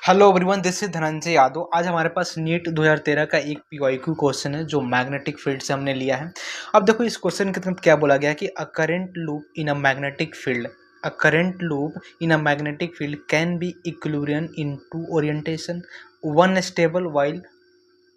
Hello everyone, this is Dhananjay Yadav. आज हमारे पास NEET 2013 का एक पीवाईक्यू क्वेश्चन है जो मैग्नेटिक फील्ड से हमने लिया है। अब देखो इस क्वेश्चन के तहत क्या बोला गया है कि a current loop in a magnetic field, a current loop in a magnetic field can be equilibrium in two orientation, one stable while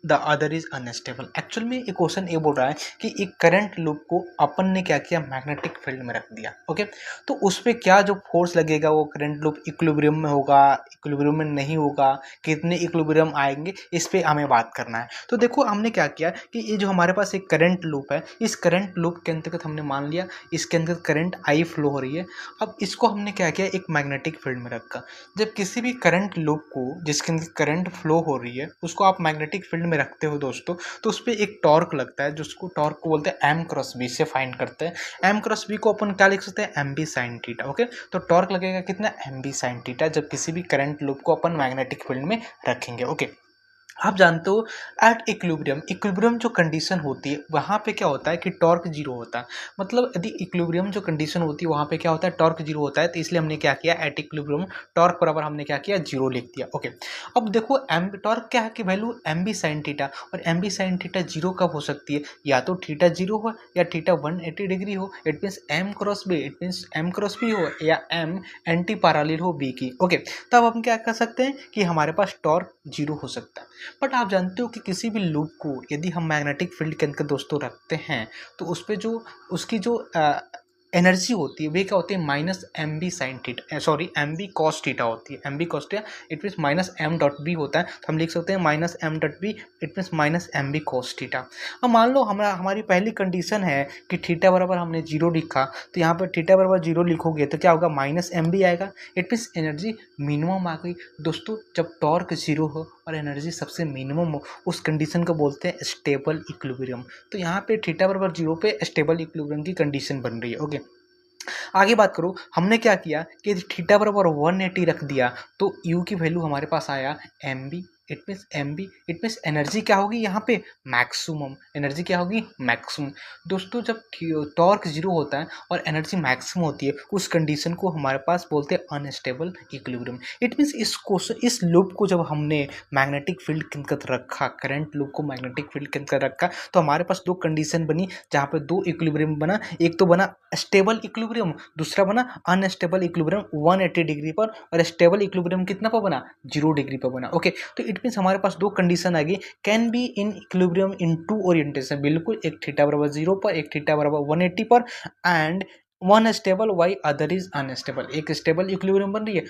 the other is unstable. Actual में ये क्वेश्चन ये बोल रहा है कि एक करंट लूप को अपन ने क्या किया, मैग्नेटिक फील्ड में रख दिया। ओके, तो उस पर क्या जो फोर्स लगेगा वो करंट लूप इक्विलिब्रियम में होगा, इक्विलिब्रियम में नहीं होगा, कितने इक्विलिब्रियम आएंगे, इस पे हमें बात करना है। तो देखो हमने क्या किया कि ये जो हमारे पास एक करंट लूप है, इस करंट लूप के अंतर्गत हमने मान लिया इसके अंदर करंट आई फ्लो हो रही है। अब इसको हमने क्या किया, एक मैग्नेटिक फील्ड में रखा। जब किसी भी करंट लूप को जिसके अंदर करंट फ्लो हो रही है उसको आप मैग्नेटिक फील्ड में रखते हो दोस्तों, तो उस पर एक टॉर्क लगता है, जिसको टॉर्क को बोलते हैं एम क्रॉस बी से फाइंड करते हैं। एम क्रॉस बी को अपन क्या लिख सकते हैं, M B sine theta. Okay, तो टॉर्क लगेगा कितना, एम बी साइन थीटा, जब किसी भी करंट लूप को अपन मैग्नेटिक फील्ड में रखेंगे। ओके, आप जानते हो एट इक्विलिब्रियम, इक्विलिब्रियम जो कंडीशन होती है वहाँ पे क्या होता है कि टॉर्क जीरो होता है। मतलब यदि इक्विलिब्रियम जो कंडीशन होती है वहाँ पे क्या होता है, टॉर्क जीरो होता है। तो इसलिए हमने क्या किया, एट इक्विलिब्रियम टॉर्क बराबर हमने क्या किया, जीरो लिख दिया। ओके, अब देखो एम टॉर्क क्या है कि value M B sine theta, और M B sine theta zero कब हो सकती है, या तो थीटा जीरो हो या थीटा 180 डिग्री हो। It means M cross B, it means M cross B हो या एम एंटी पैरेलल हो बी की। ओके, तब हम क्या कर सकते हैं कि हमारे पास टॉर्क जीरो हो सकता है। बट आप जानते हो कि किसी भी लूप को यदि हम मैग्नेटिक फील्ड के अंदर दोस्तों रखते हैं तो उस पर जो उसकी जो एनर्जी होती है वे क्या होती है, minus M B sine theta, sorry M B cos theta होती है। M B cos theta it means minus M dot B होता है, तो हम लिख सकते हैं minus M dot B, it means minus M B cos theta. अब मान लो हमारी पहली कंडीशन है कि थीटा बराबर हमने जीरो लिखा, तो यहाँ पर थीटा बराबर जीरो लिखोगे तो क्या होगा, माइनस एम बी आएगा। इट मीन्स एनर्जी मिनिमम आ गई दोस्तों। जब टॉर्क जीरो हो और एनर्जी सबसे मिनिमम हो उस कंडीशन को बोलते हैं स्टेबल इक्विलिब्रियम। तो यहाँ पे थीटा बराबर जीरो पे स्टेबल इक्विलिब्रियम की कंडीशन बन रही है। ओके, आगे बात करो, हमने क्या किया कि थीटा बराबर 180 रख दिया, तो यू की वैल्यू हमारे पास आया M B, it means M B, it means energy क्या होगी यहाँ पे, मैक्सिमम। एनर्जी क्या होगी, मैक्सिमम। दोस्तों जब टॉर्क जीरो होता है और एनर्जी मैक्सिमम होती है उस कंडीशन को हमारे पास बोलते हैं अनस्टेबल इक्विलिब्रियम। इट मीन्स इस लूप को जब हमने मैग्नेटिक फील्ड के अंतर्गत रखा, करंट लूप को मैग्नेटिक फील्ड के अंतर्गत रखा, तो हमारे पास दो कंडीशन बनी जहाँ पे दो इक्विलिब्रियम बना। एक तो बना स्टेबल इक्विलिब्रियम, दूसरा बना अनस्टेबल इक्विलिब्रियम 180 डिग्री पर, और स्टेबल इक्विलिब्रियम कितना पर बना, 0 डिग्री पर बना। ओके, तो इट मीन्स हमारे पास दो कंडीशन आ गई, can be in equilibrium in two orientation, बिल्कुल, एक थीटा बराबर 0 पर, एक थीटा बराबर 180 पर, and one stable while other is unstable. एक स्टेबल इक्विलिब्रियम बन रही है,